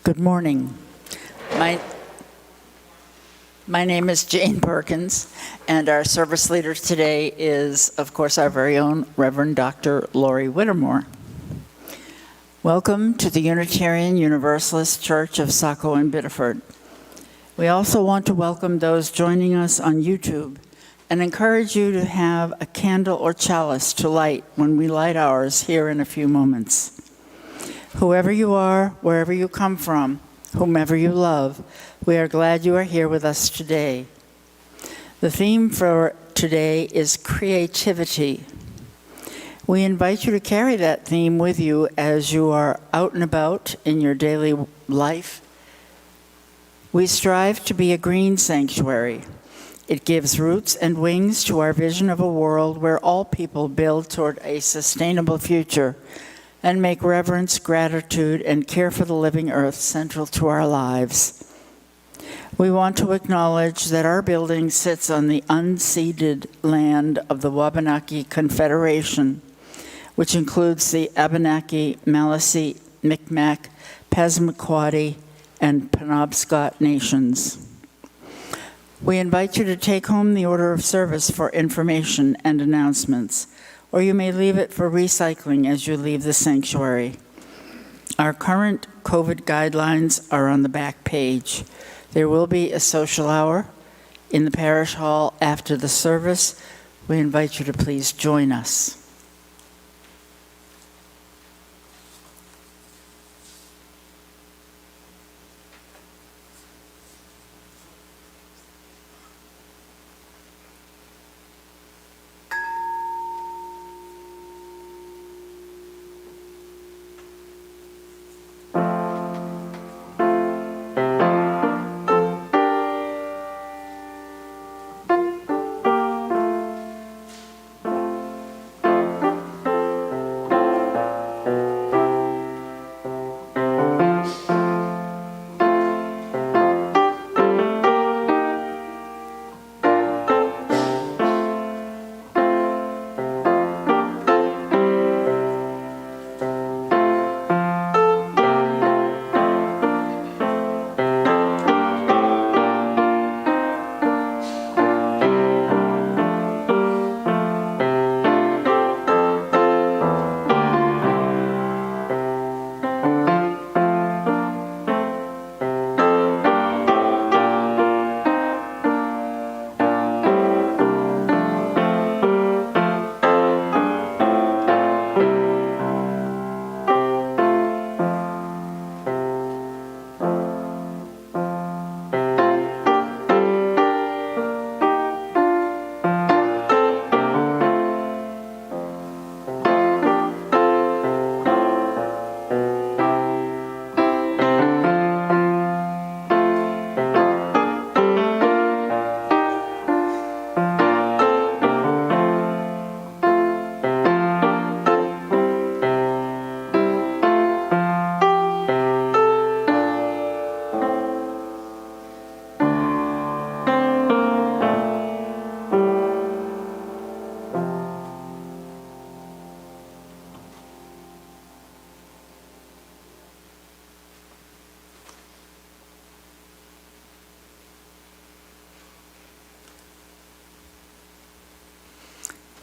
Good morning. My name is Jane Perkins, and our service leader today is, of course, our very own Reverend Dr. Lori Whittemore. Welcome to the Unitarian Universalist Church of Saco in Biddeford. We also want to welcome those joining us on YouTube and encourage you to have a candle or chalice to light when we light ours here in a few moments. Whoever you are, wherever you come from, whomever you love, we are glad you are here with us today. The theme for today is creativity. We invite you to carry that theme with you as you are out and about in your daily life. We strive to be a green sanctuary. It gives roots and wings to our vision of a world where all people build toward a sustainable future and make reverence, gratitude, and care for the living earth central to our lives. We want to acknowledge that our building sits on the unceded land of the Wabanaki Confederation, which includes the Abenaki, Maliseet, Micmac, Passamaquoddy, and Penobscot nations. We invite you to take home the order of service for information and announcements, or you may leave it for recycling as you leave the sanctuary. Our current COVID guidelines are on the back page. There will be a social hour in the parish hall after the service. We invite you to please join us.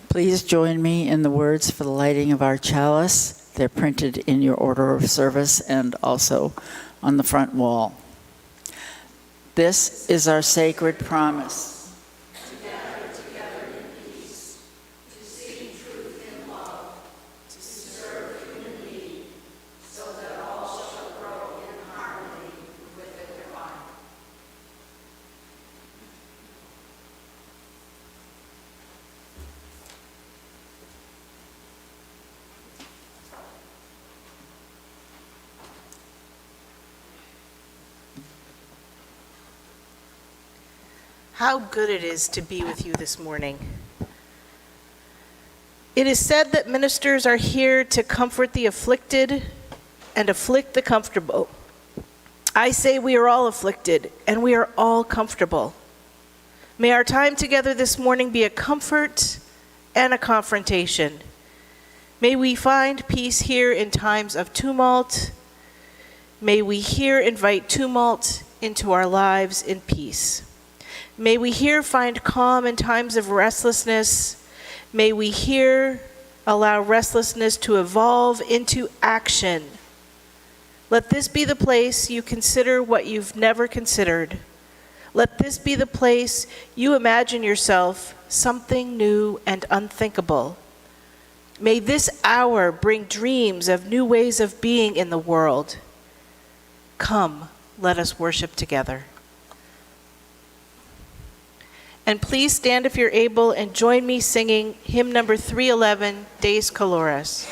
Please join me in the words for the lighting of our chalice. They're printed in your order of service and also on the front wall. This is our sacred promise. How good it is to be with you this morning. It is said that ministers are here to comfort the afflicted and afflict the comfortable. I say we are all afflicted and we are all comfortable. May our time together this morning be a comfort and a confrontation. May we find peace here in times of tumult May we here invite tumult into our lives in peace. May we here find calm in times of restlessness. May we here allow restlessness to evolve into action. Let this be the place you consider what you've never considered. Let this be the place you imagine yourself something new and unthinkable. May this hour bring dreams of new ways of being in the world. Come, let us worship together. And please stand if you're able and join me singing hymn number 311, Deus Colores.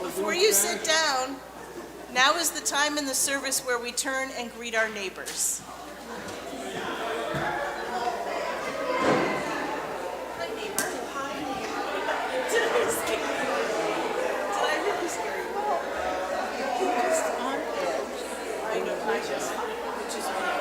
Before you sit down, now is the time in the service where we turn and greet our neighbors. Hi, neighbor. Hi, neighbor. Did I really scare you? You're just on edge. I know, I just, which is why.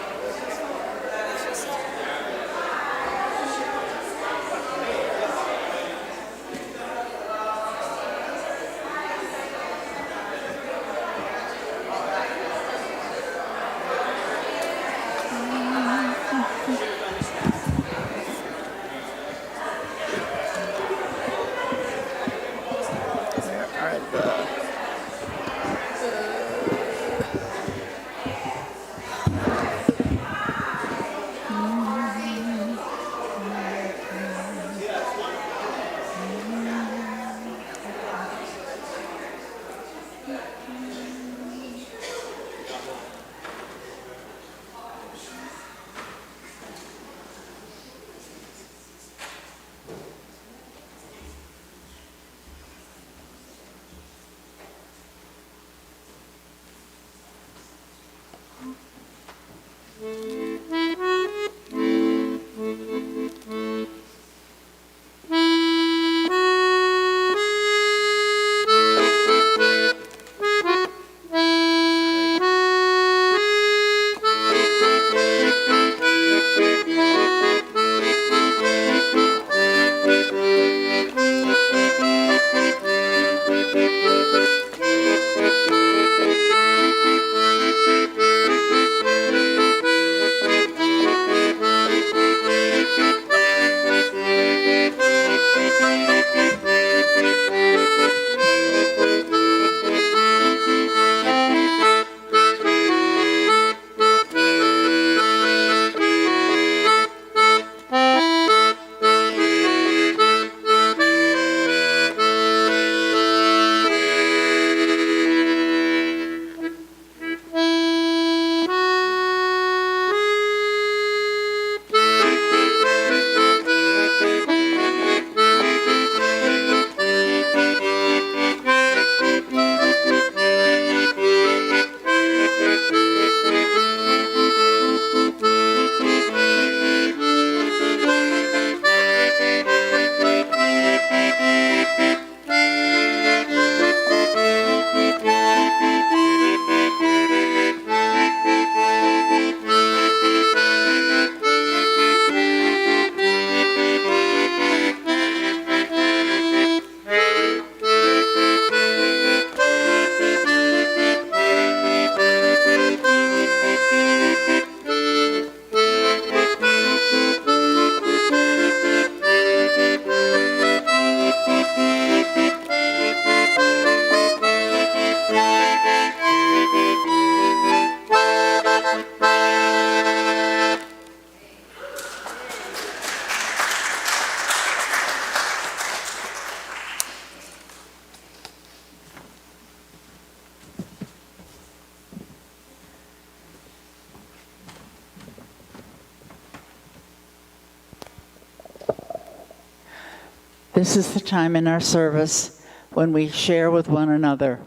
This is the time in our service when we share with one another,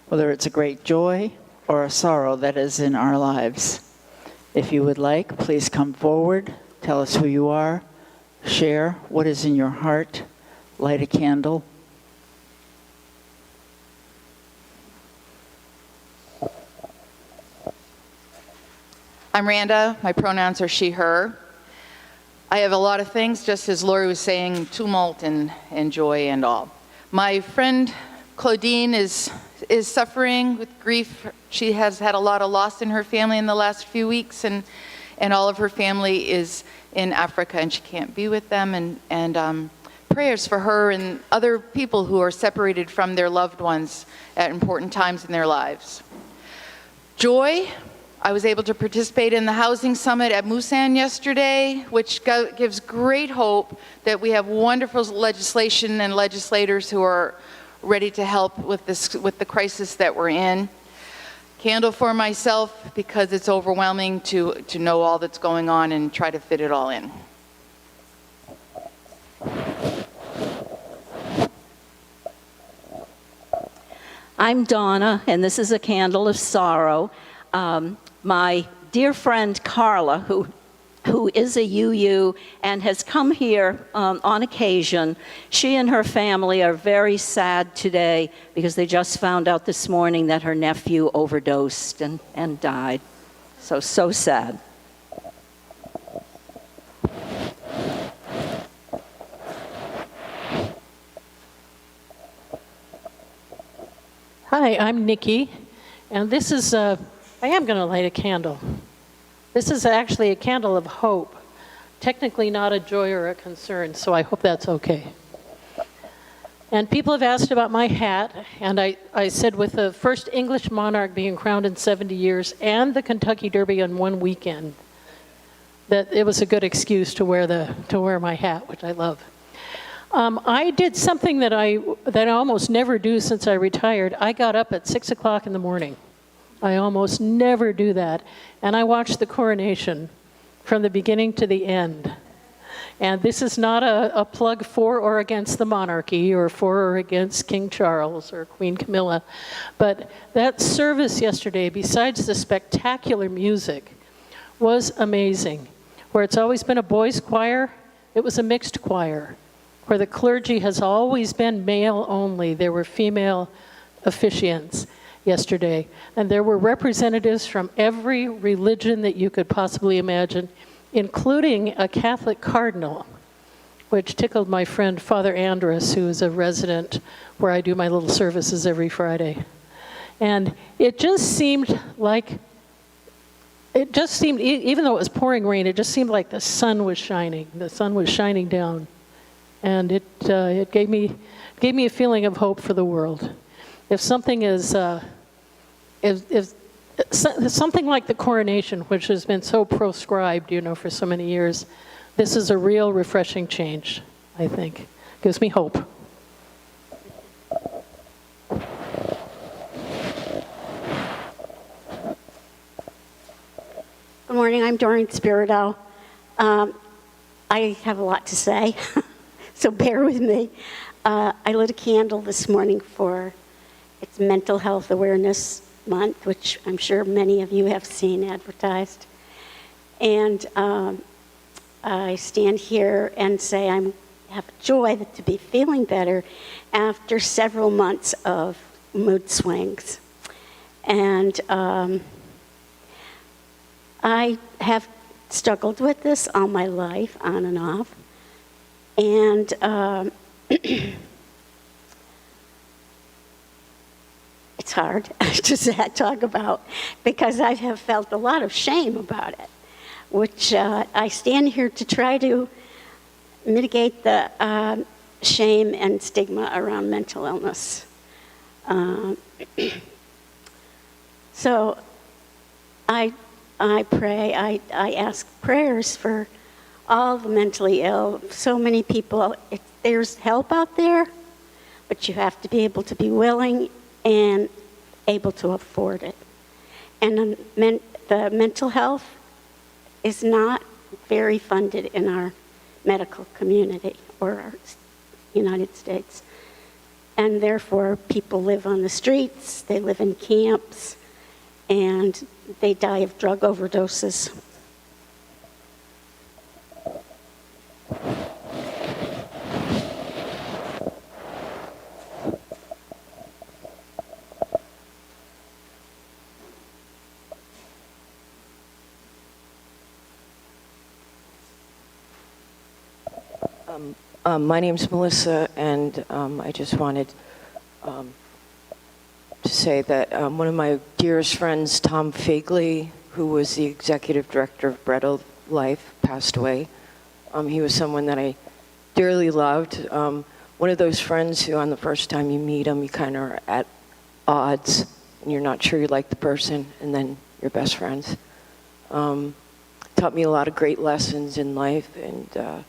whether it's a great joy or a sorrow that is in our lives. If you would like, please come forward, tell us who you are, share what is in your heart, light a candle. I'm Randa. My pronouns are she, her. I have a lot of things, just as Lori was saying, tumult and joy and all. My friend Claudine is suffering with grief. She has had a lot of loss in her family in the last few weeks, and all of her family is in Africa, and she can't be with them. And prayers for her and other people who are separated from their loved ones at important times in their lives. Joy. I was able to participate in the housing summit at Busan yesterday, which gives great hope that we have wonderful legislation and legislators who are ready to help with the crisis that we're in. Candle for myself, because it's overwhelming to know all that's going on and try to fit it all in. I'm Donna, and this is a candle of sorrow. My dear friend Carla, who is a UU and has come here on occasion, she and her family are very sad today because they just found out this morning that her nephew overdosed and died. So sad. Hi, I'm Nikki, and this is I am going to light a candle. This is actually a candle of hope, technically not a joy or a concern, so I hope that's okay. And people have asked about my hat, and I said with the first English monarch being crowned in 70 years and the Kentucky Derby on one weekend, that it was a good excuse to wear my hat, which I love. I did something that I almost never do since I retired. I got up at 6 o'clock in the morning. I almost never do that. And I watched the coronation from the beginning to the end. And this is not a plug for or against the monarchy or for or against King Charles or Queen Camilla. But that service yesterday, besides the spectacular music, was amazing. Where it's always been a boys' choir, it was a mixed choir. Where the clergy has always been male only, there were female officiants yesterday. And there were representatives from every religion that you could possibly imagine, including a Catholic cardinal, which tickled my friend Father Andrus, who is a resident where I do my little services every Friday. And it just seemed, even though it was pouring rain, it just seemed like the sun was shining. The sun was shining down. And it gave me a feeling of hope for the world. If something is, if something like the coronation, which has been so proscribed, for so many years, this is a real refreshing change, I think. Gives me hope. Good morning, I'm Doreen Spirito. I have a lot to say, so bear with me. I lit a candle this morning for it's Mental Health Awareness Month, which I'm sure many of you have seen advertised. And I stand here and say I have joy to be feeling better after several months of mood swings. And I have struggled with this all my life, on and off. And it's hard to talk about because I have felt a lot of shame about it, which I stand here to try to mitigate the shame and stigma around mental illness. So I pray, I ask prayers for all the mentally ill. So many people, there's help out there, but you have to be able to be willing and able to afford it. And the mental health is not very funded in our medical community or our United States. And therefore, people live on the streets, they live in camps, and they die of drug overdoses. My name's Melissa, and I just wanted to say that one of my dearest friends, Tom Fagley, who was the executive director of Bread of Life, passed away. He was someone that I dearly loved. One of those friends who, on the first time you meet them, you kind of are at odds, and you're not sure you like the person, and then you're best friends. Taught me a lot of great lessons in life, and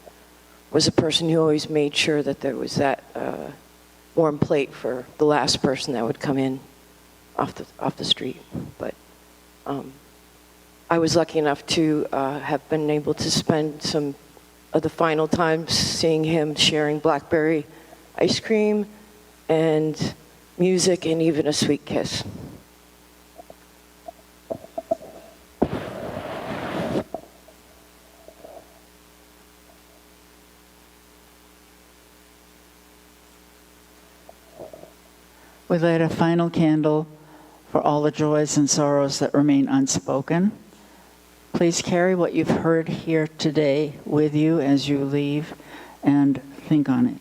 was a person who always made sure that there was that warm plate for the last person that would come in off the street. But I was lucky enough to have been able to spend some of the final times seeing him sharing blackberry ice cream and music and even a sweet kiss. We light a final candle for all the joys and sorrows that remain unspoken. Please carry what you've heard here today with you as you leave and think on it.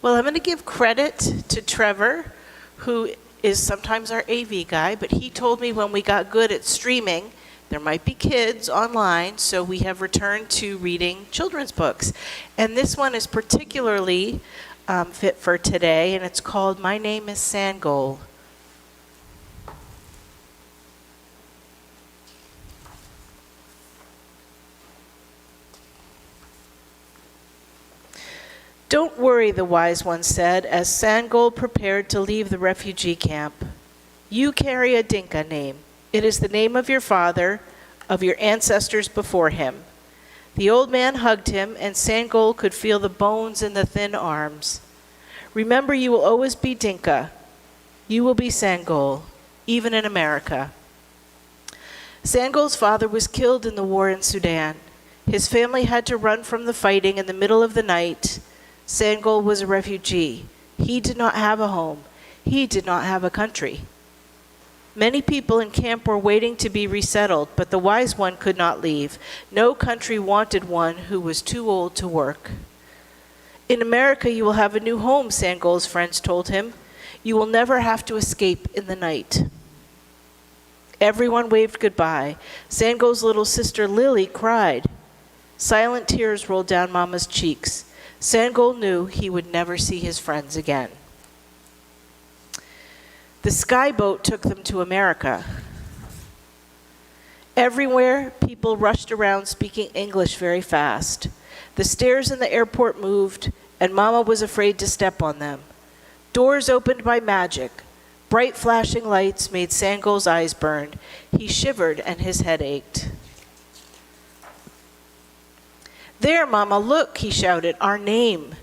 Well, I'm going to give credit to Trevor, who is sometimes our AV guy, but he told me when we got good at streaming, there might be kids online, so we have returned to reading children's books. And this one is particularly fit for today, and it's called My Name is Sangol. Don't worry, the wise one said, as Sangol prepared to leave the refugee camp. You carry a Dinka name. It is the name of your father, of your ancestors before him. The old man hugged him, and Sangol could feel the bones in the thin arms. Remember, you will always be Dinka. You will be Sangol, even in America. Sangol's father was killed in the war in Sudan. His family had to run from the fighting in the middle of the night. Sangol was a refugee. He did not have a home. He did not have a country. Many people in camp were waiting to be resettled, but the wise one could not leave. No country wanted one who was too old to work. In America, you will have a new home, Sangol's friends told him. You will never have to escape in the night. Everyone waved goodbye. Sangol's little sister Lily cried. Silent tears rolled down Mama's cheeks. Sangol knew he would never see his friends again. The skyboat took them to America. Everywhere, people rushed around speaking English very fast. The stairs in the airport moved, and Mama was afraid to step on them. Doors opened by magic. Bright flashing lights made Sangol's eyes burn. He shivered and his head ached. "There, Mama, look," he shouted, "our name."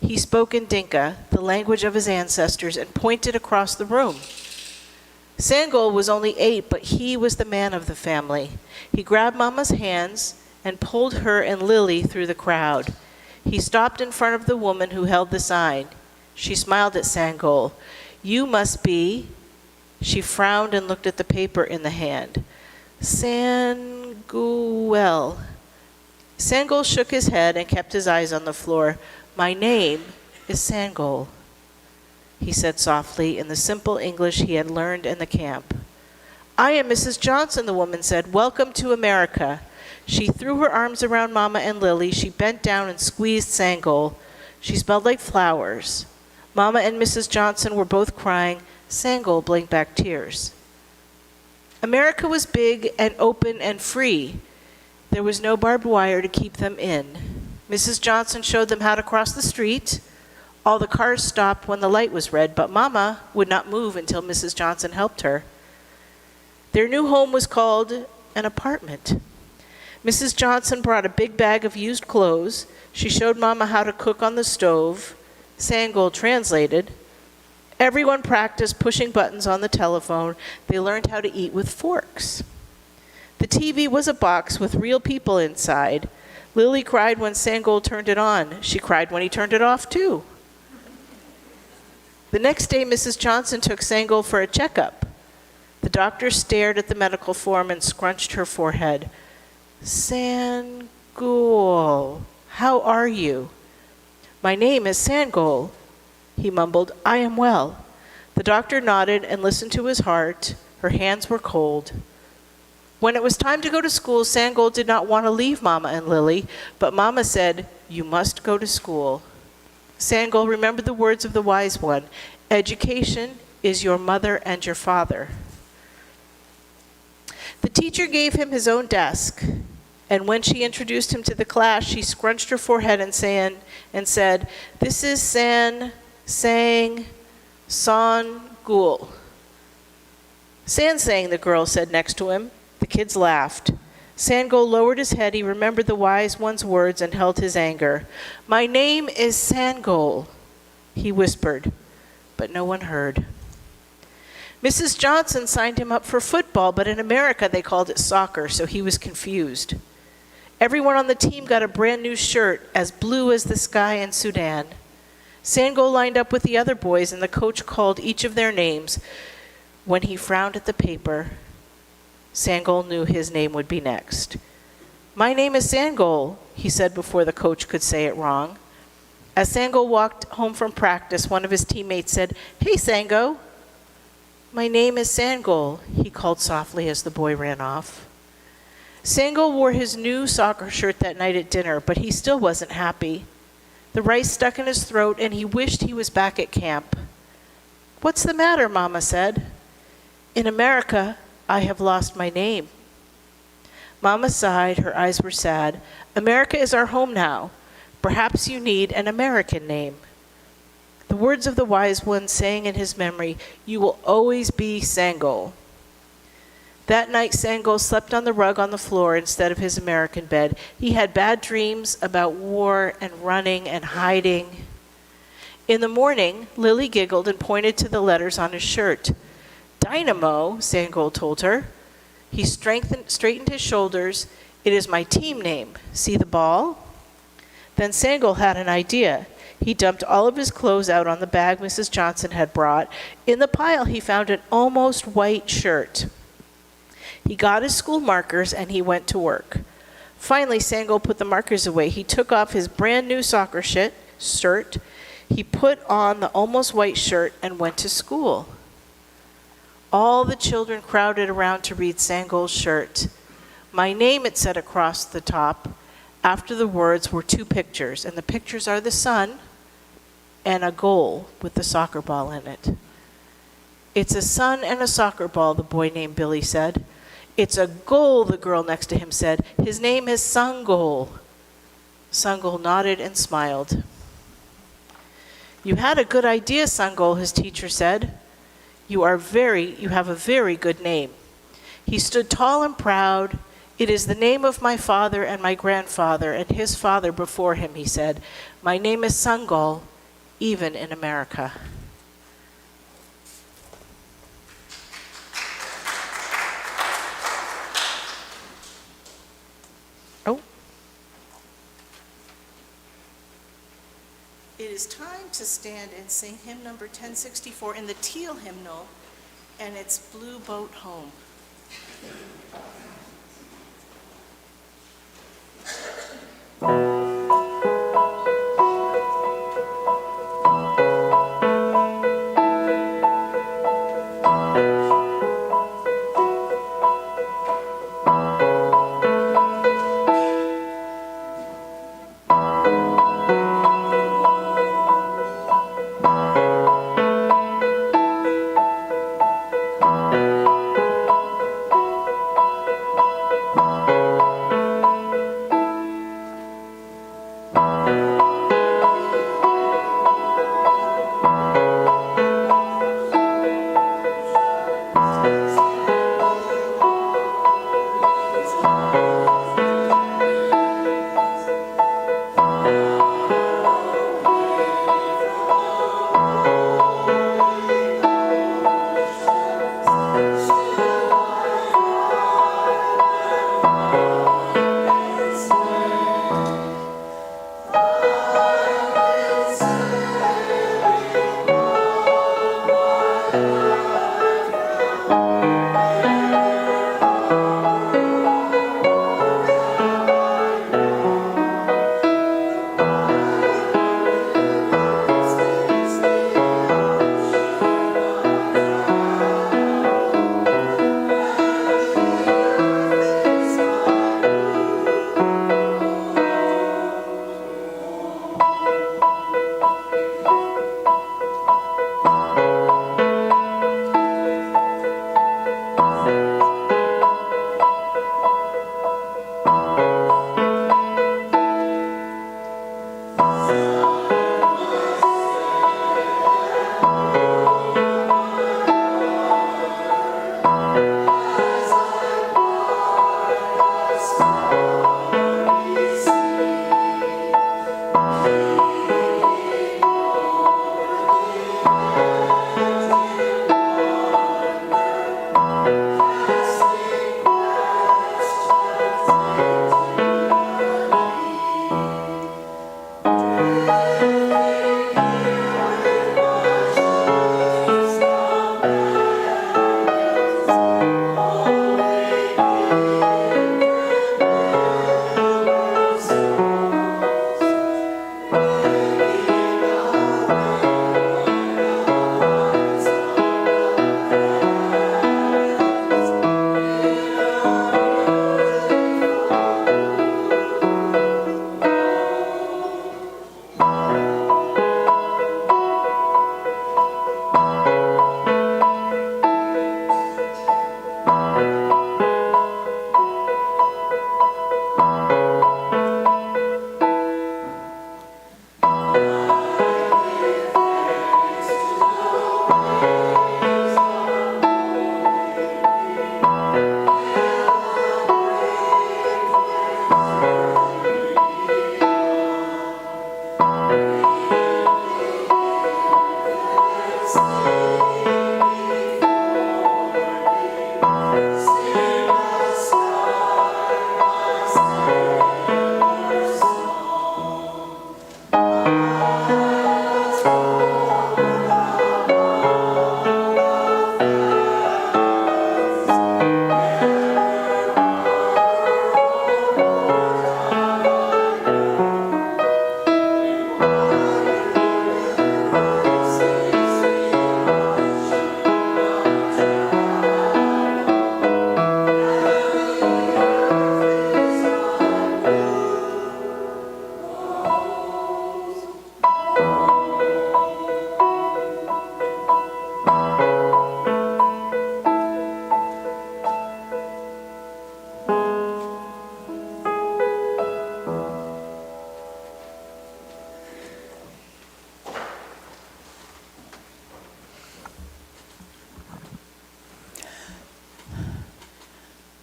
He spoke in Dinka, the language of his ancestors, and pointed across the room. Sangol was only 8, but he was the man of the family. He grabbed Mama's hands and pulled her and Lily through the crowd. He stopped in front of the woman who held the sign. She smiled at Sangol. "You must be..." She frowned and looked at the paper in the hand. "Sanguel." Sangol shook his head and kept his eyes on the floor. "My name is Sangol," he said softly in the simple English he had learned in the camp. "I am Mrs. Johnson," the woman said. "Welcome to America." She threw her arms around Mama and Lily. She bent down and squeezed Sangol. She smelled like flowers. Mama and Mrs. Johnson were both crying. Sangol blinked back tears. America was big and open and free. There was no barbed wire to keep them in. Mrs. Johnson showed them how to cross the street. All the cars stopped when the light was red, but Mama would not move until Mrs. Johnson helped her. Their new home was called an apartment. Mrs. Johnson brought a big bag of used clothes. She showed Mama how to cook on the stove. Sangol translated. Everyone practiced pushing buttons on the telephone. They learned how to eat with forks. The TV was a box with real people inside. Lily cried when Sangol turned it on. She cried when he turned it off, too. The next day, Mrs. Johnson took Sangol for a checkup. The doctor stared at the medical form and scrunched her forehead. "Sangol, how are you?" "My name is Sangol," he mumbled. "I am well." The doctor nodded and listened to his heart. Her hands were cold. When it was time to go to school, Sangol did not want to leave Mama and Lily, but Mama said, "You must go to school." Sangol remembered the words of the wise one, "Education is your mother and your father." The teacher gave him his own desk, and when she introduced him to the class, she scrunched her forehead and said, "This is Sangul." "Sang," the girl said next to him. The kids laughed. Sangol lowered his head. He remembered the wise one's words and held his anger. "My name is Sangol," he whispered, but no one heard. Mrs. Johnson signed him up for football, but in America they called it soccer, so he was confused. Everyone on the team got a brand new shirt, as blue as the sky in Sudan. Sangol lined up with the other boys, and the coach called each of their names. When he frowned at the paper, Sangol knew his name would be next. "My name is Sangol," he said before the coach could say it wrong. As Sangol walked home from practice, one of his teammates said, "Hey, Sango." "My name is Sangol," he called softly as the boy ran off. Sangol wore his new soccer shirt that night at dinner, but he still wasn't happy. The rice stuck in his throat, and he wished he was back at camp. "What's the matter?" Mama said. "In America, I have lost my name." Mama sighed. Her eyes were sad. "America is our home now. Perhaps you need an American name." The words of the wise one sang in his memory, "You will always be Sangol." That night, Sangol slept on the rug on the floor instead of his American bed. He had bad dreams about war and running and hiding. In the morning, Lily giggled and pointed to the letters on his shirt. "Dynamo," Sangol told her. He straightened his shoulders. "It is my team name. See the ball?" Then Sangol had an idea. He dumped all of his clothes out on the bag Mrs. Johnson had brought. In the pile, he found an almost white shirt. He got his school markers and he went to work. Finally, Sangol put the markers away. He took off his brand new soccer shirt. He put on the almost white shirt and went to school. All the children crowded around to read Sangol's shirt. "My name," it said across the top. After the words were 2 pictures, and the pictures are the sun and a goal with the soccer ball in it. "It's a sun and a soccer ball," the boy named Billy said. "It's a goal," the girl next to him said. "His name is Sangol." Sungol nodded and smiled. You had a good idea, Sungol, his teacher said. You have a very good name. He stood tall and proud. It is the name of my father and my grandfather and his father before him, he said. My name is Sungol, even in America. Oh. It is time to stand and sing hymn number 1064 in the teal hymnal, and it's Blue Boat Home.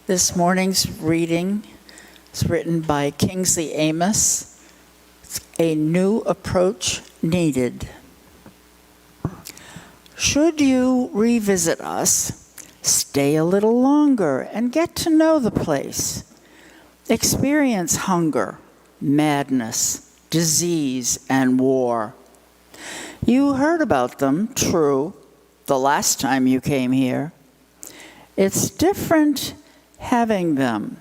This morning's reading is written by Kingsley Amos. It's A New Approach Needed. Should you revisit us, stay a little longer and get to know the place. Experience hunger, madness, disease, and war. You heard about them, true, the last time you came here. It's different having them.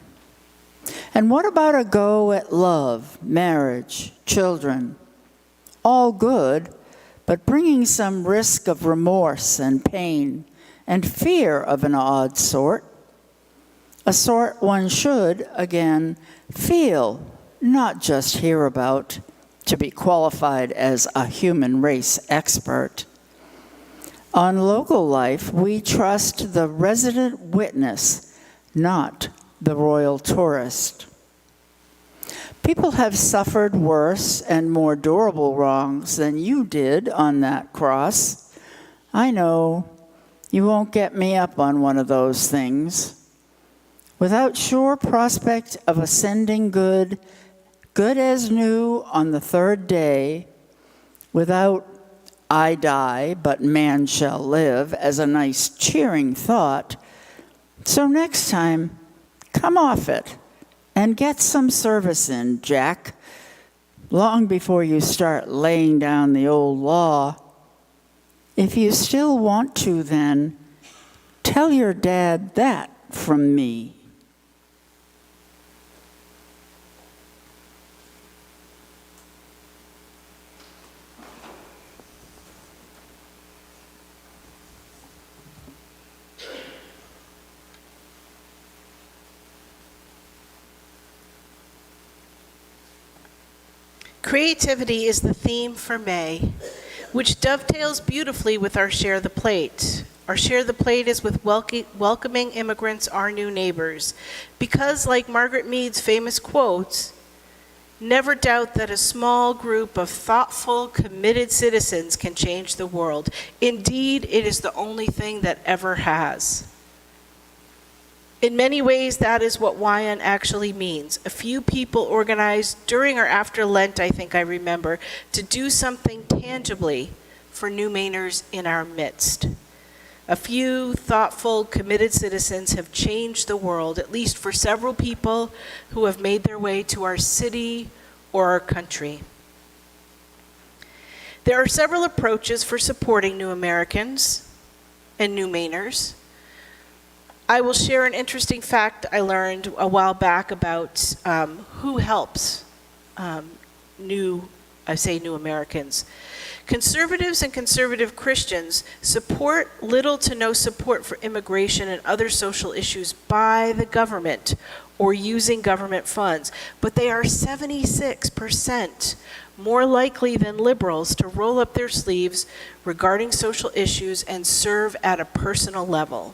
And what about a go at love, marriage, children? All good, but bringing some risk of remorse and pain and fear of an odd sort. A sort one should, again, feel, not just hear about, to be qualified as a human race expert. On local life, we trust the resident witness, not the royal tourist. People have suffered worse and more durable wrongs than you did on that cross. I know you won't get me up on one of those things. Without sure prospect of ascending good as new on the third day, without I die, but man shall live as a nice cheering thought. So next time, come off it and get some service in, Jack, long before you start laying down the old law. If you still want to, then, tell your dad that from me. Creativity is the theme for May, which dovetails beautifully with our Share the Plate. Our Share the Plate is with welcoming immigrants, our new neighbors, because, like Margaret Mead's famous quotes, never doubt that a small group of thoughtful, committed citizens can change the world. Indeed, it is the only thing that ever has. In many ways, that is what YN actually means. A few people organized during or after Lent, I think I remember, to do something tangibly for New Mainers in our midst. A few thoughtful, committed citizens have changed the world, at least for several people who have made their way to our city or our country. There are several approaches for supporting new Americans and New Mainers. I will share an interesting fact I learned a while back about who helps new Americans. Conservatives and conservative Christians support little to no support for immigration and other social issues by the government or using government funds, but they are 76% more likely than liberals to roll up their sleeves regarding social issues and serve at a personal level.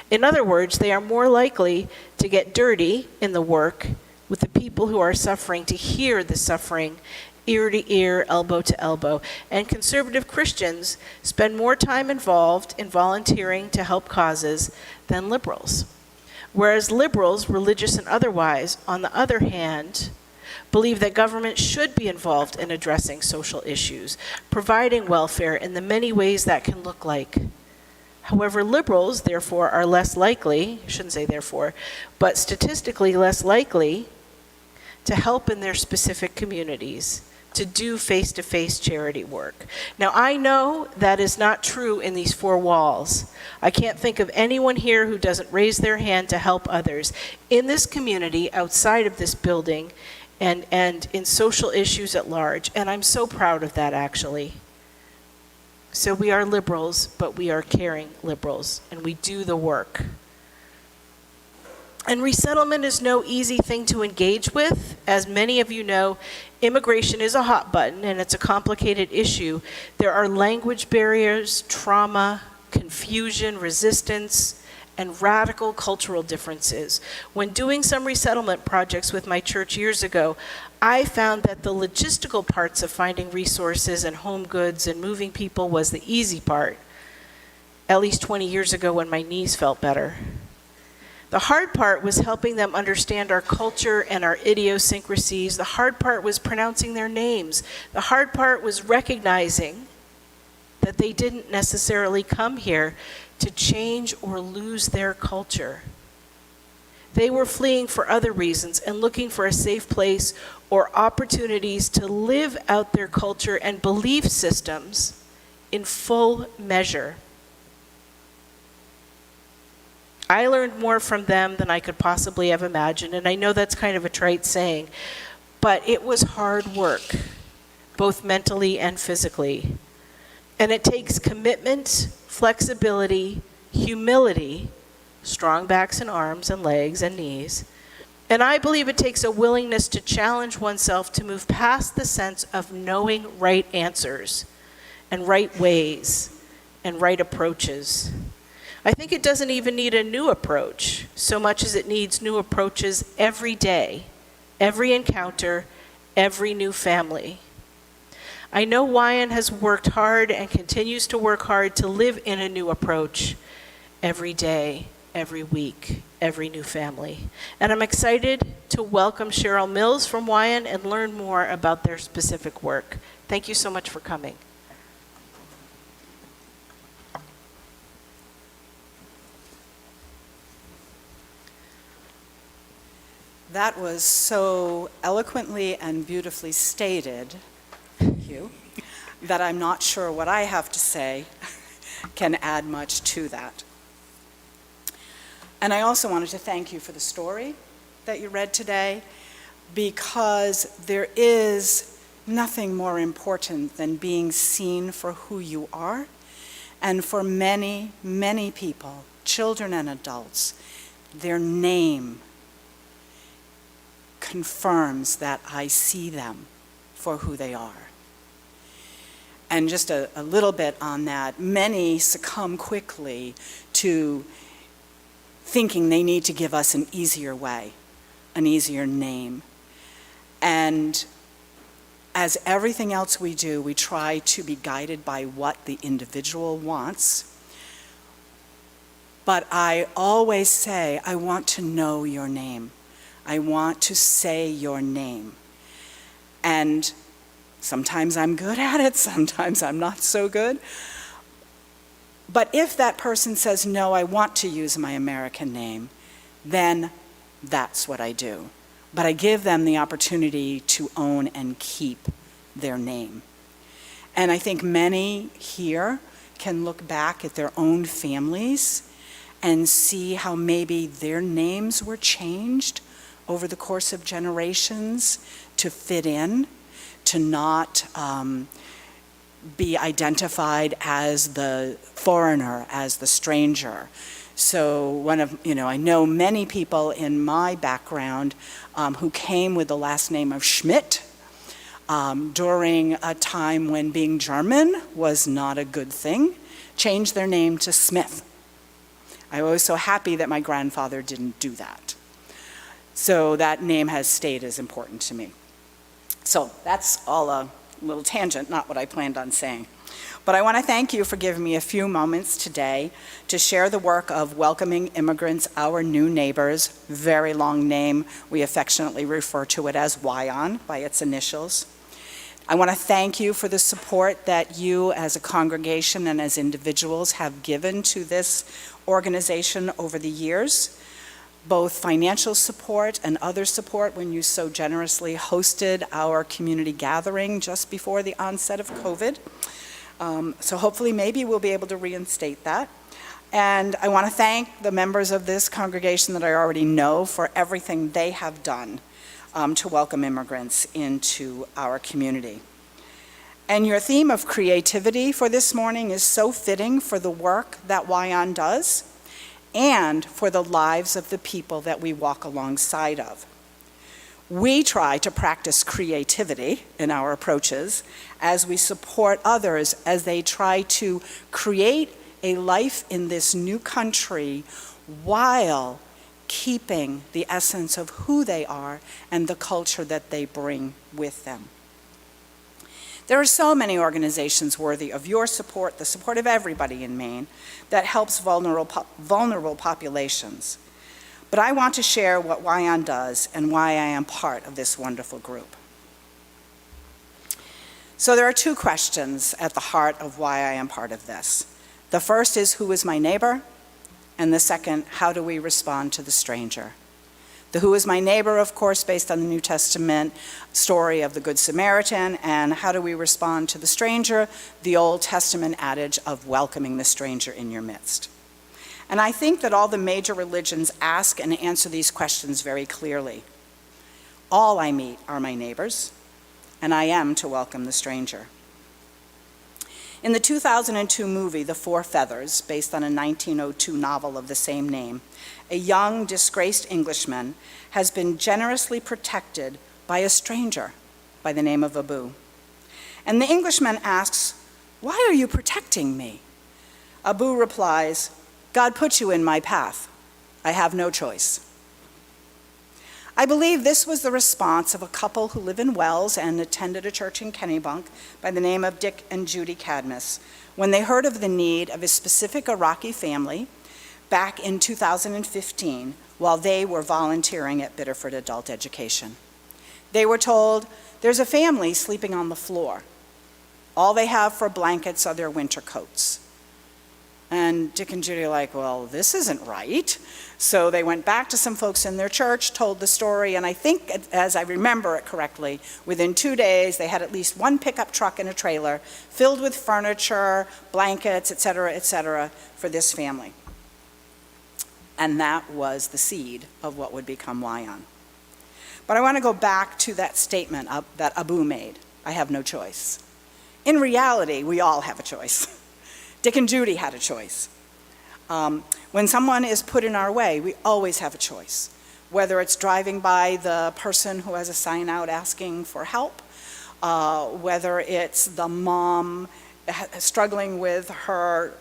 In other words, they are more likely to get dirty in the work with the people who are suffering, to hear the suffering ear to ear, elbow to elbow. And conservative Christians spend more time involved in volunteering to help causes than liberals. Whereas liberals, religious and otherwise, on the other hand, believe that government should be involved in addressing social issues, providing welfare in the many ways that can look like. However, liberals, therefore, are less likely, I shouldn't say therefore, but statistically less likely to help in their specific communities, to do face-to-face charity work. Now, I know that is not true in these four walls. I can't think of anyone here who doesn't raise their hand to help others in this community, outside of this building, and in social issues at large. And I'm so proud of that, actually. So we are liberals, but we are caring liberals, and we do the work. And resettlement is no easy thing to engage with. As many of you know, immigration is a hot button, and it's a complicated issue. There are language barriers, trauma, confusion, resistance, and radical cultural differences. When doing some resettlement projects with my church years ago, I found that the logistical parts of finding resources and home goods and moving people was the easy part, at least 20 years ago when my knees felt better. The hard part was helping them understand our culture and our idiosyncrasies. The hard part was pronouncing their names. The hard part was recognizing that they didn't necessarily come here to change or lose their culture. They were fleeing for other reasons and looking for a safe place or opportunities to live out their culture and belief systems in full measure. I learned more from them than I could possibly have imagined, and I know that's kind of a trite saying, but it was hard work, both mentally and physically. And it takes commitment, flexibility, humility, strong backs and arms and legs and knees. And I believe it takes a willingness to challenge oneself to move past the sense of knowing right answers and right ways and right approaches. I think it doesn't even need a new approach so much as it needs new approaches every day, every encounter, every new family. I know Wyan has worked hard and continues to work hard to live in a new approach every day, every week, every new family. And I'm excited to welcome Cheryl Mills from Wyan and learn more about their specific work. Thank you so much for coming. That was so eloquently and beautifully stated, thank you, that I'm not sure what I have to say can add much to that. And I also wanted to thank you for the story that you read today, because there is nothing more important than being seen for who you are. And for many, many people, children and adults, their name confirms that I see them for who they are. And just a little bit on that, many succumb quickly to thinking they need to give us an easier way, an easier name. And as everything else we do, we try to be guided by what the individual wants. But I always say, I want to know your name. I want to say your name. And sometimes I'm good at it, sometimes I'm not so good. But if that person says, no, I want to use my American name, then that's what I do. But I give them the opportunity to own and keep their name. And I think many here can look back at their own families and see how maybe their names were changed over the course of generations to fit in, to not be identified as the foreigner, as the stranger. So I know many people in my background who came with the last name of Schmidt during a time when being German was not a good thing, changed their name to Smith. I was so happy that my grandfather didn't do that. So that name has stayed as important to me. So that's all a little tangent, not what I planned on saying. But I want to thank you for giving me a few moments today to share the work of welcoming immigrants, our new neighbors. Very long name. We affectionately refer to it as WYON by its initials. I want to thank you for the support that you as a congregation and as individuals have given to this organization over the years, both financial support and other support when you so generously hosted our community gathering just before the onset of COVID. So hopefully maybe we'll be able to reinstate that. And I want to thank the members of this congregation that I already know for everything they have done to welcome immigrants into our community. And your theme of creativity for this morning is so fitting for the work that WYON does and for the lives of the people that we walk alongside of. We try to practice creativity in our approaches as we support others as they try to create a life in this new country while keeping the essence of who they are and the culture that they bring with them. There are so many organizations worthy of your support, the support of everybody in Maine, that helps vulnerable populations. But I want to share what YON does and why I am part of this wonderful group. So there are two questions at the heart of why I am part of this. The first is, who is my neighbor? And the second, how do we respond to the stranger? The who is my neighbor, of course, based on the New Testament story of the Good Samaritan, and how do we respond to the stranger? The Old Testament adage of welcoming the stranger in your midst. And I think that all the major religions ask and answer these questions very clearly. All I meet are my neighbors, and I am to welcome the stranger. In the 2002 movie, The Four Feathers, based on a 1902 novel of the same name, a young, disgraced Englishman has been generously protected by a stranger by the name of Abu. And the Englishman asks, "Why are you protecting me?" Abu replies, "God put you in my path. I have no choice." I believe this was the response of a couple who live in Wells and attended a church in Kennebunk by the name of Dick and Judy Cadmus when they heard of the need of a specific Iraqi family back in 2015 while they were volunteering at Biddeford Adult Education. They were told, there's a family sleeping on the floor. All they have for blankets are their winter coats. And Dick and Judy are like, well, this isn't right. So they went back to some folks in their church, told the story, and I think, as I remember it correctly, within 2 days they had at least one pickup truck and a trailer filled with furniture, blankets, et cetera, for this family. And that was the seed of what would become YON. But I want to go back to that statement that Abu made, I have no choice. In reality, we all have a choice. Dick and Judy had a choice. When someone is put in our way, we always have a choice. Whether it's driving by the person who has a sign out asking for help, whether it's the mom struggling with her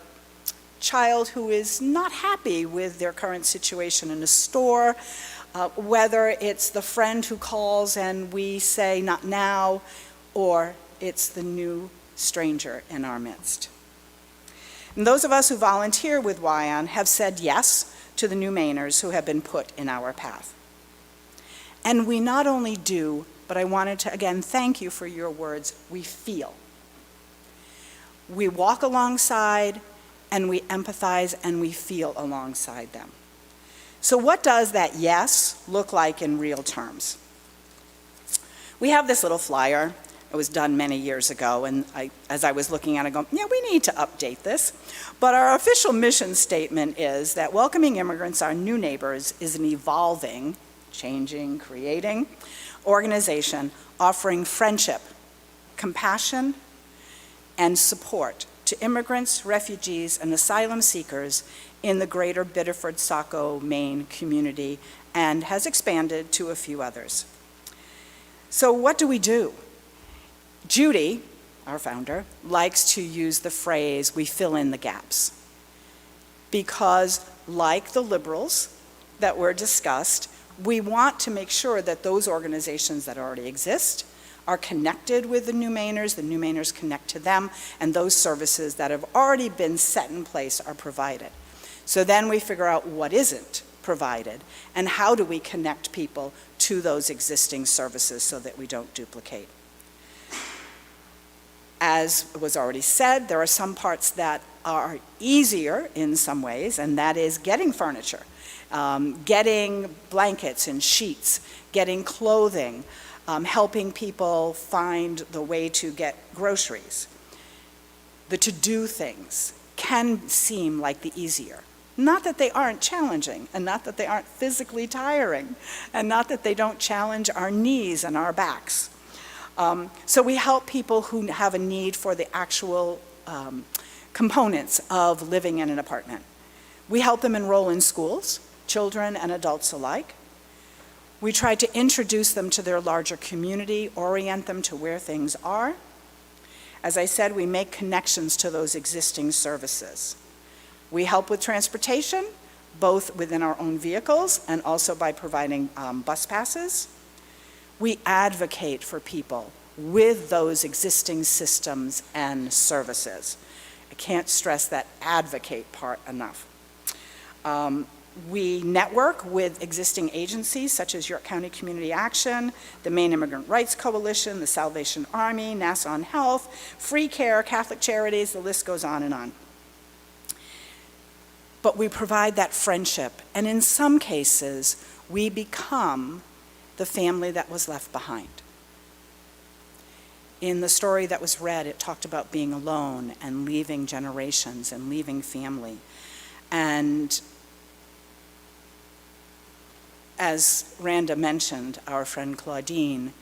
child who is not happy with their current situation in a store, whether it's the friend who calls and we say, not now, or it's the new stranger in our midst. And those of us who volunteer with YON have said yes to the new Mainers who have been put in our path. And we not only do, but I wanted to again thank you for your words, we feel. We walk alongside and we empathize and we feel alongside them. So what does that yes look like in real terms? We have this little flyer. It was done many years ago, and as I was looking at it, I go, yeah, we need to update this. But our official mission statement is that welcoming immigrants, our new neighbors, is an evolving, changing, creating organization offering friendship, compassion, and support to immigrants, refugees, and asylum seekers in the greater Biddeford, Saco, Maine community, and has expanded to a few others. So what do we do? Judy, our founder, likes to use the phrase, we fill in the gaps. Because like the liberals that were discussed, we want to make sure that those organizations that already exist are connected with the new Mainers connect to them, and those services that have already been set in place are provided. So then we figure out what isn't provided, and how do we connect people to those existing services so that we don't duplicate. As was already said, there are some parts that are easier in some ways, and that is getting furniture, getting blankets and sheets, getting clothing, helping people find the way to get groceries. The to-do things can seem like the easier. Not that they aren't challenging, and not that they aren't physically tiring, and not that they don't challenge our knees and our backs. So we help people who have a need for the actual components of living in an apartment. We help them enroll in schools, children and adults alike. We try to introduce them to their larger community, orient them to where things are. As I said, we make connections to those existing services. We help with transportation, both within our own vehicles and also by providing bus passes. We advocate for people with those existing systems and services. I can't stress that advocate part enough. We network with existing agencies such as York County Community Action, the Maine Immigrant Rights Coalition, the Salvation Army, Nassau Health, Free Care, Catholic Charities, the list goes on and on. But we provide that friendship, and in some cases, we become the family that was left behind. In the story that was read, it talked about being alone and leaving generations and leaving family. And as Randa mentioned, our friend Claudine,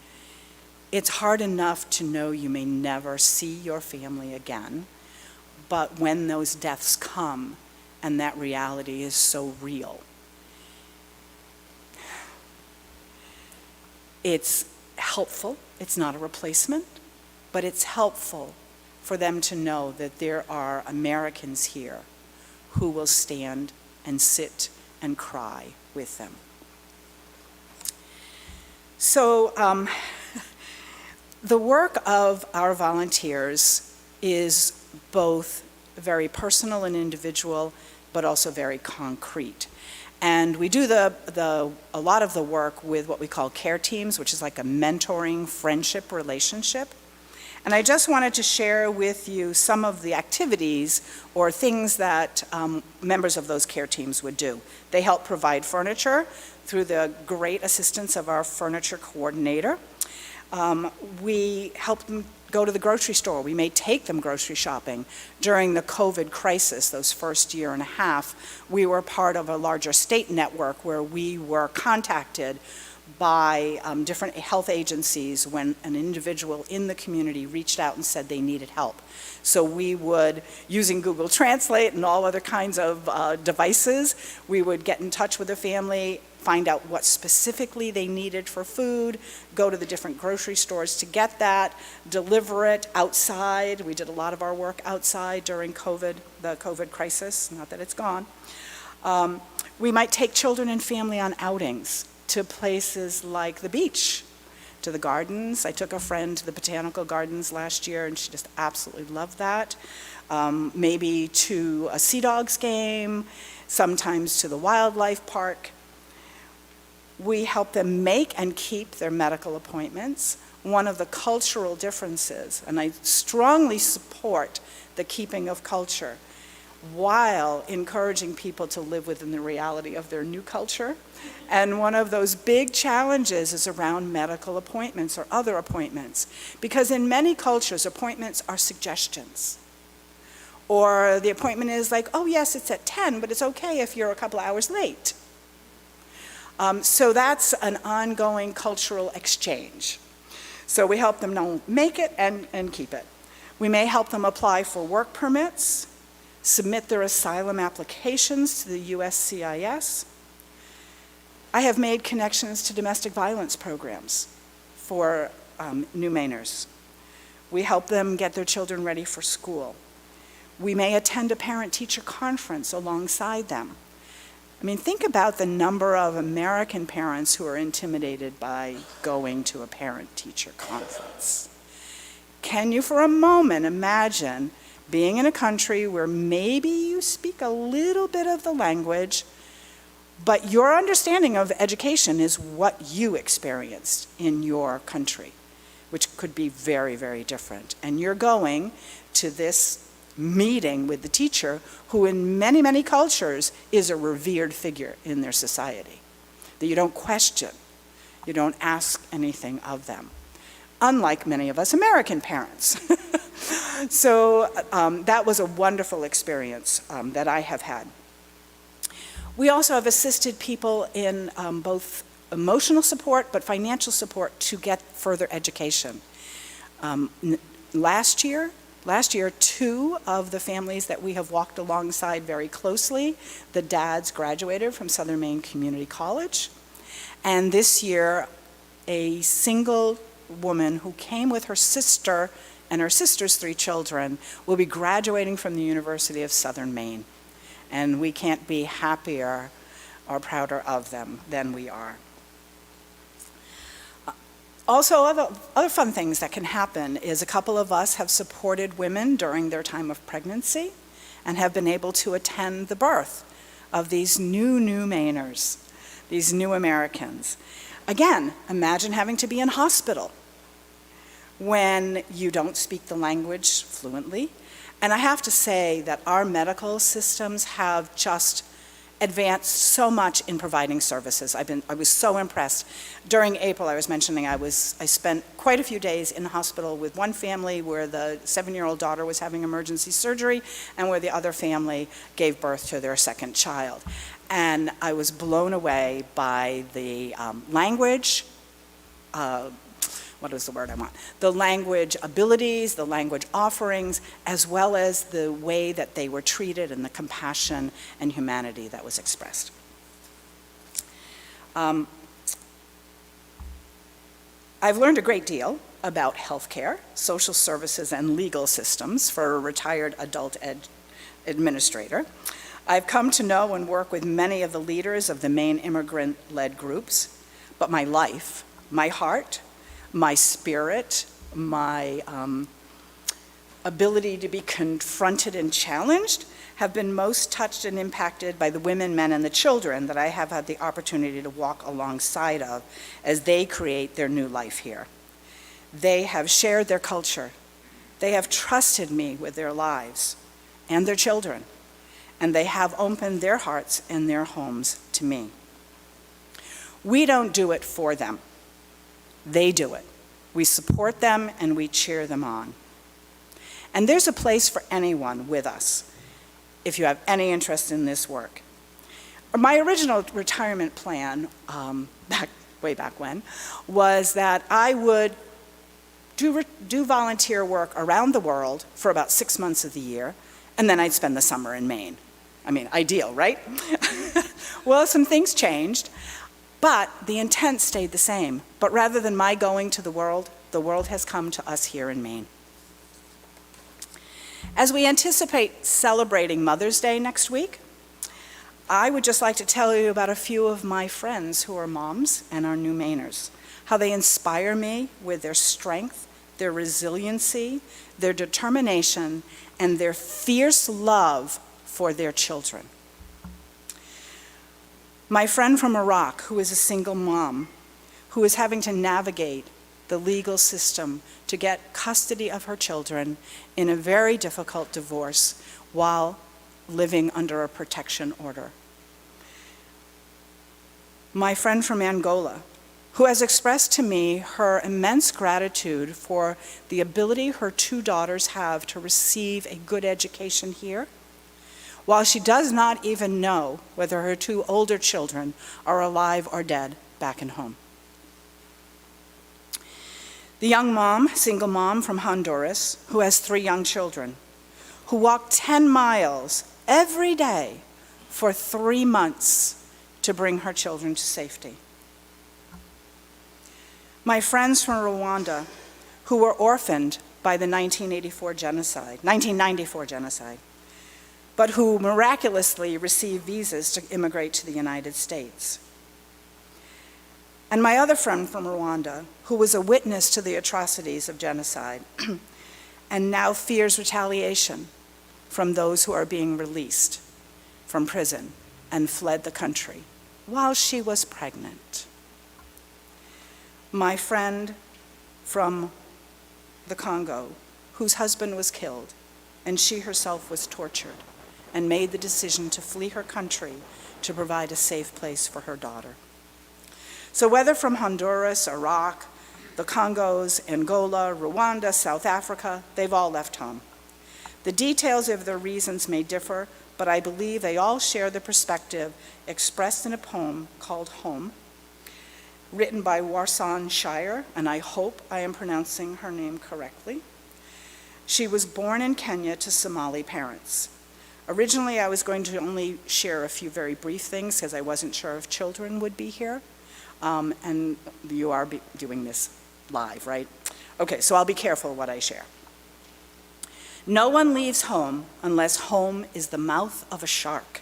it's hard enough to know you may never see your family again, but when those deaths come and that reality is so real, it's helpful. It's not a replacement, but it's helpful for them to know that there are Americans here who will stand and sit and cry with them. So the work of our volunteers is both very personal and individual, but also very concrete. And we do a lot of the work with what we call care teams, which is like a mentoring friendship relationship. And I just wanted to share with you some of the activities or things that members of those care teams would do. They help provide furniture through the great assistance of our furniture coordinator. We help them go to the grocery store. We may take them grocery shopping. During the COVID crisis, those first year and a half, we were part of a larger state network where we were contacted by different health agencies when an individual in the community reached out and said they needed help. So we would, using Google Translate and all other kinds of devices, we would get in touch with the family, find out what specifically they needed for food, go to the different grocery stores to get that, deliver it outside. We did a lot of our work outside during COVID, the COVID crisis, not that it's gone. We might take children and family on outings to places like the beach, to the gardens. I took a friend to the botanical gardens last year and she just absolutely loved that. Maybe to a Sea Dogs game, sometimes to the wildlife park. We help them make and keep their medical appointments. One of the cultural differences, and I strongly support the keeping of culture, while encouraging people to live within the reality of their new culture. And one of those big challenges is around medical appointments or other appointments. Because in many cultures, appointments are suggestions. Or the appointment is like, oh yes, it's at 10, but it's okay if you're a couple hours late. So that's an ongoing cultural exchange. So we help them know, make it and keep it. We may help them apply for work permits, submit their asylum applications to the USCIS. I have made connections to domestic violence programs for New Mainers. We help them get their children ready for school. We may attend a parent-teacher conference alongside them. I mean, think about the number of American parents who are intimidated by going to a parent-teacher conference. Can you for a moment imagine being in a country where maybe you speak a little bit of the language, but your understanding of education is what you experienced in your country, which could be very, very different. And you're going to this meeting with the teacher who in many, many cultures is a revered figure in their society, that you don't question, you don't ask anything of them, unlike many of us American parents. So that was a wonderful experience that I have had. We also have assisted people in both emotional support but financial support to get further education. Last year, 2 of the families that we have walked alongside very closely, the dads graduated from Southern Maine Community College. And this year, a single woman who came with her sister and her sister's 3 children will be graduating from the University of Southern Maine. And we can't be happier or prouder of them than we are. Also, other fun things that can happen is a couple of us have supported women during their time of pregnancy and have been able to attend the birth of these new Mainers, these new Americans. Again, imagine having to be in hospital when you don't speak the language fluently. And I have to say that our medical systems have just advanced so much in providing services. I was so impressed. During April, I was mentioning I spent quite a few days in the hospital with one family where the 7-year-old daughter was having emergency surgery and where the other family gave birth to their second child. And I was blown away by the language, what is the word I want? The language abilities, the language offerings, as well as the way that they were treated and the compassion and humanity that was expressed. I've learned a great deal about healthcare, social services, and legal systems for a retired adult ed administrator. I've come to know and work with many of the leaders of the main immigrant-led groups, but my life, my heart, my spirit, my ability to be confronted and challenged have been most touched and impacted by the women, men, and the children that I have had the opportunity to walk alongside of as they create their new life here. They have shared their culture. They have trusted me with their lives and their children, and they have opened their hearts and their homes to me. We don't do it for them. They do it. We support them and we cheer them on. And there's a place for anyone with us if you have any interest in this work. My original retirement plan, way back when, was that I would do volunteer work around the world for about 6 months of the year, and then I'd spend the summer in Maine. I mean, ideal, right? Well, some things changed. But the intent stayed the same. But rather than my going to the world has come to us here in Maine. As we anticipate celebrating Mother's Day next week, I would just like to tell you about a few of my friends who are moms and are new Mainers, how they inspire me with their strength, their resiliency, their determination, and their fierce love for their children. My friend from Iraq, who is a single mom, who is having to navigate the legal system to get custody of her children in a very difficult divorce while living under a protection order. My friend from Angola, who has expressed to me her immense gratitude for the ability her 2 daughters have to receive a good education here, while she does not even know whether her 2 older children are alive or dead back in home. The young mom, single mom from Honduras, who has 3 young children, who walked 10 miles every day for 3 months to bring her children to safety. My friends from Rwanda, who were orphaned by the 1994 genocide, but who miraculously received visas to immigrate to the United States. And my other friend from Rwanda, who was a witness to the atrocities of genocide and now fears retaliation from those who are being released from prison and fled the country while she was pregnant. My friend from the Congo, whose husband was killed and she herself was tortured, and made the decision to flee her country to provide a safe place for her daughter. So whether from Honduras, Iraq, the Congos, Angola, Rwanda, South Africa, they've all left home. The details of their reasons may differ, but I believe they all share the perspective expressed in a poem called Home, written by Warsan Shire, and I hope I am pronouncing her name correctly. She was born in Kenya to Somali parents. Originally, I was going to only share a few very brief things because I wasn't sure if children would be here. And you are doing this live, right? Okay, so I'll be careful what I share. No one leaves home unless home is the mouth of a shark.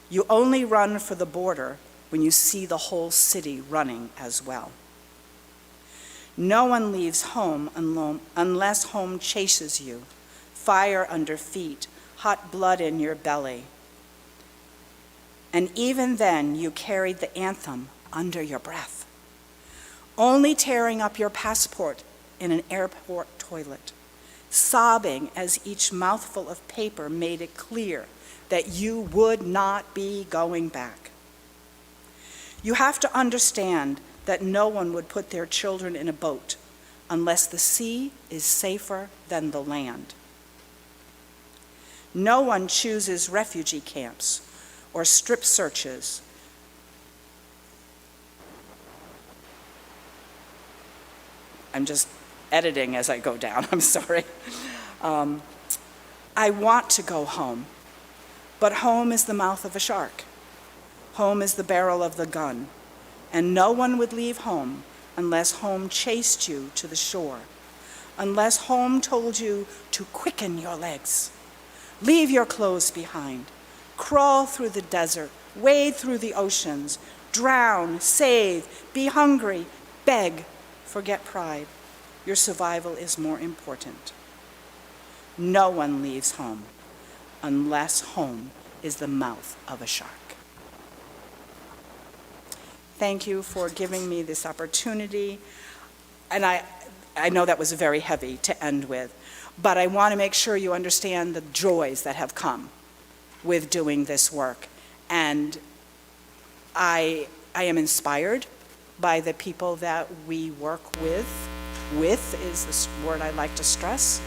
You only run for the border when you see the whole city running as well. No one leaves home unless home chases you, fire under feet, hot blood in your belly. And even then, you carried the anthem under your breath, only tearing up your passport in an airport toilet, sobbing as each mouthful of paper made it clear that you would not be going back. You have to understand that no one would put their children in a boat unless the sea is safer than the land. No one chooses refugee camps or strip searches. I'm just editing as I go down, I'm sorry. I want to go home, but home is the mouth of a shark. Home is the barrel of the gun, and no one would leave home unless home chased you to the shore, unless home told you to quicken your legs, leave your clothes behind, crawl through the desert, wade through the oceans, drown, save, be hungry, beg, forget pride. Your survival is more important. No one leaves home unless home is the mouth of a shark. Thank you for giving me this opportunity. And I know that was very heavy to end with, but I want to make sure you understand the joys that have come with doing this work. And I am inspired by the people that we work with. With is the word I like to stress.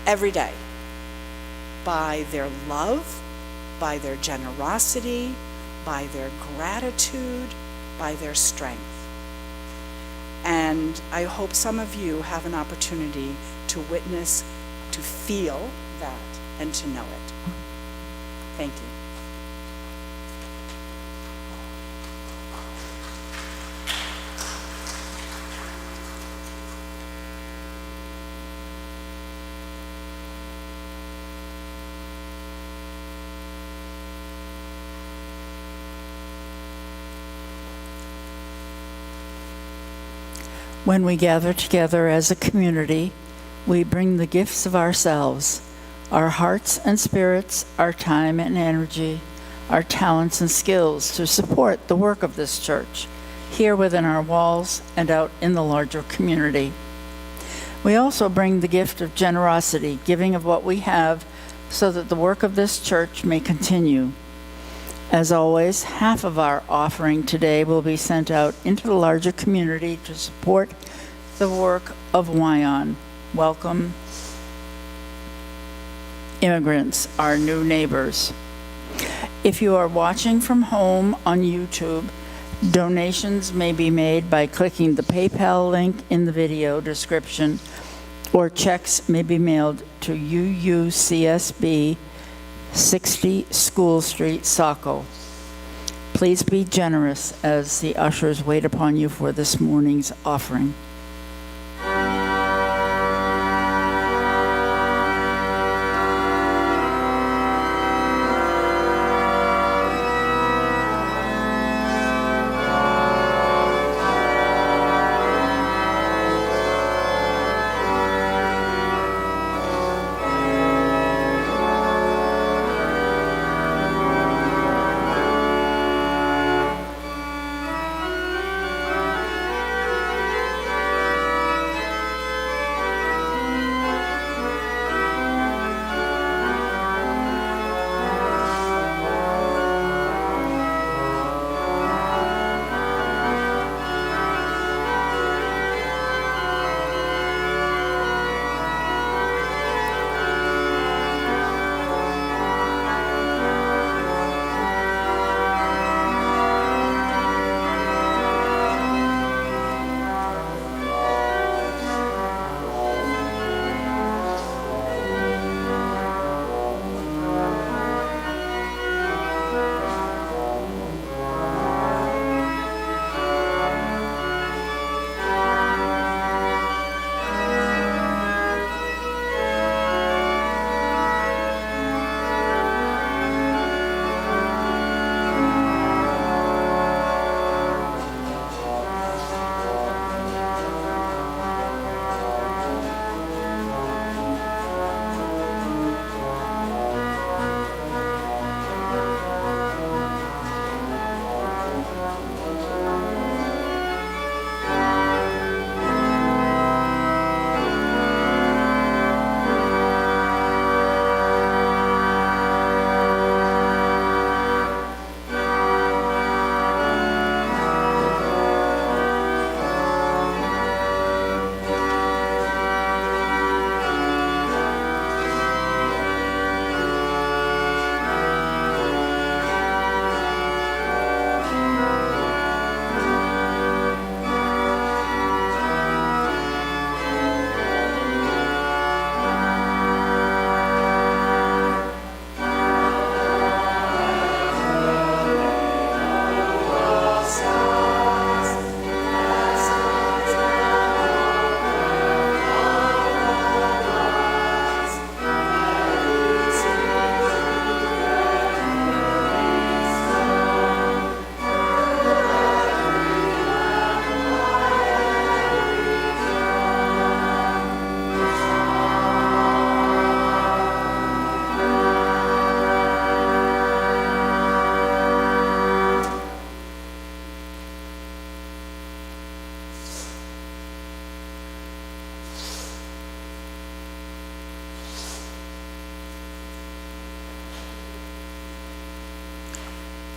Every day, by their love, by their generosity, by their gratitude, by their strength. And I hope some of you have an opportunity to witness, to feel that, and to know it. Thank you. When we gather together as a community, we bring the gifts of ourselves, our hearts and spirits, our time and energy, our talents and skills to support the work of this church, here within our walls and out in the larger community. We also bring the gift of generosity, giving of what we have so that the work of this church may continue. As always, half of our offering today will be sent out into the larger community to support the work of Wyon. Welcome immigrants, our new neighbors. If you are watching from home on YouTube, donations may be made by clicking the PayPal link in the video description, or checks may be mailed to UUCSB 60 School Street, Saco. Please be generous as the ushers wait upon you for this morning's offering.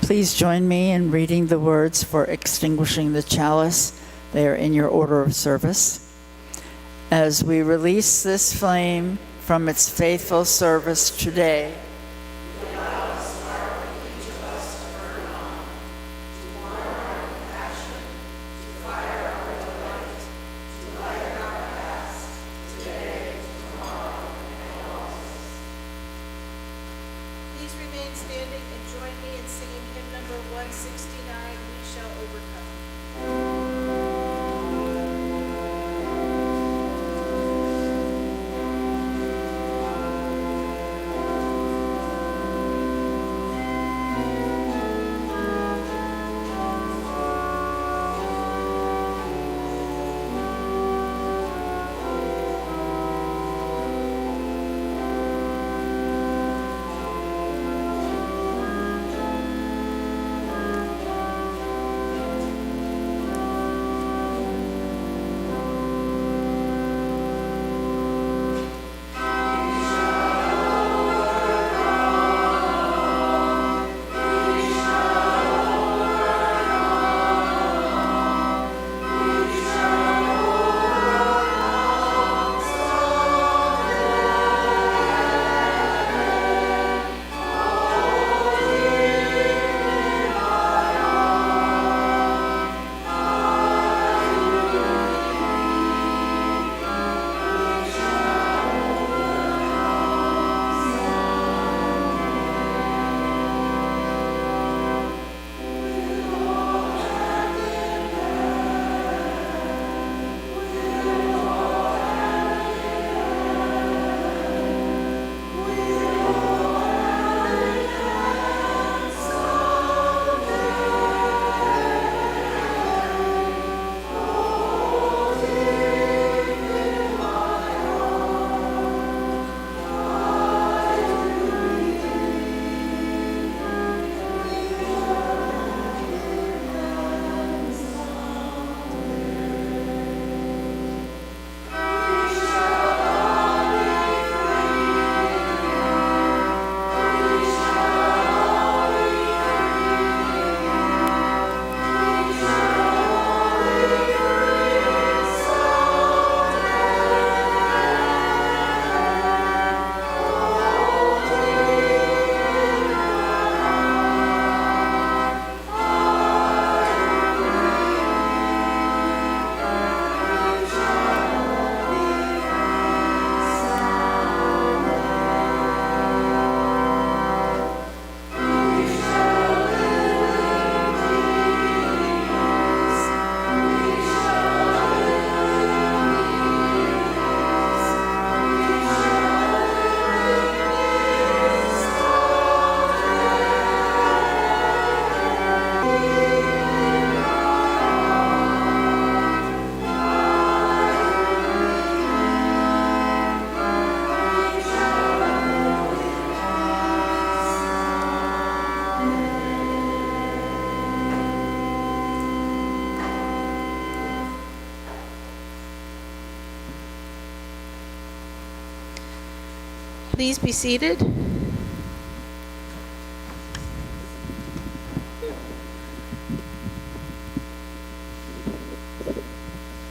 Please join me in reading the words for extinguishing the chalice. They are in your order of service. As we release this flame from its faithful service today, Please remain standing and join me in singing hymn number 169, We Shall Overcome. Please be seated.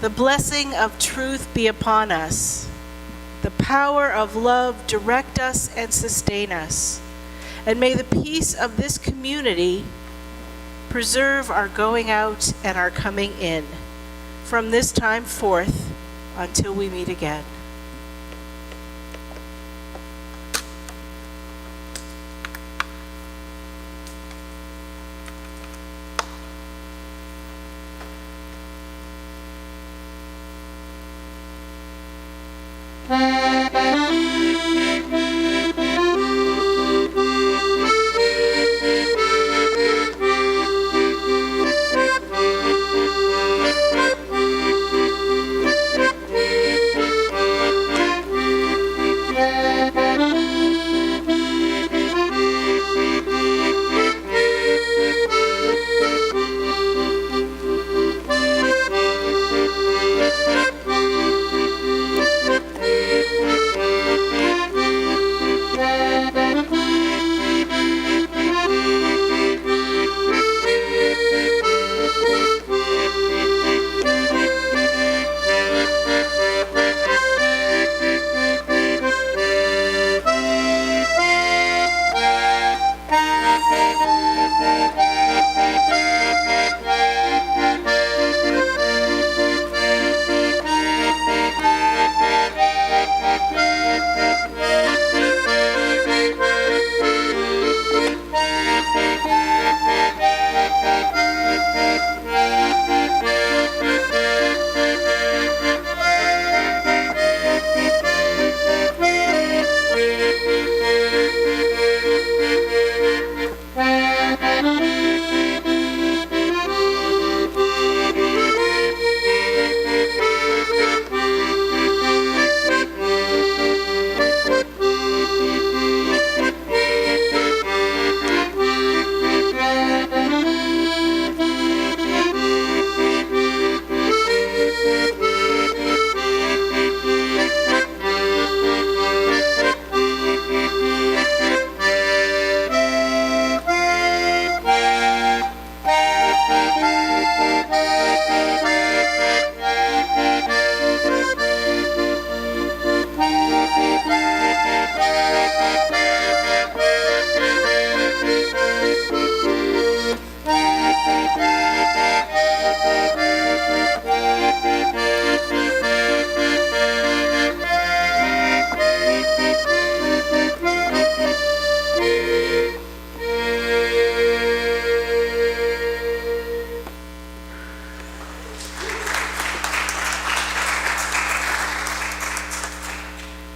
The blessing of truth be upon us. The power of love direct us and sustain us. And may the peace of this community preserve our going out and our coming in from this time forth until we meet again.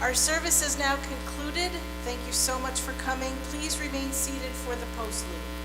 Our service is now concluded. Thank you so much for coming. Please remain seated for the postlude.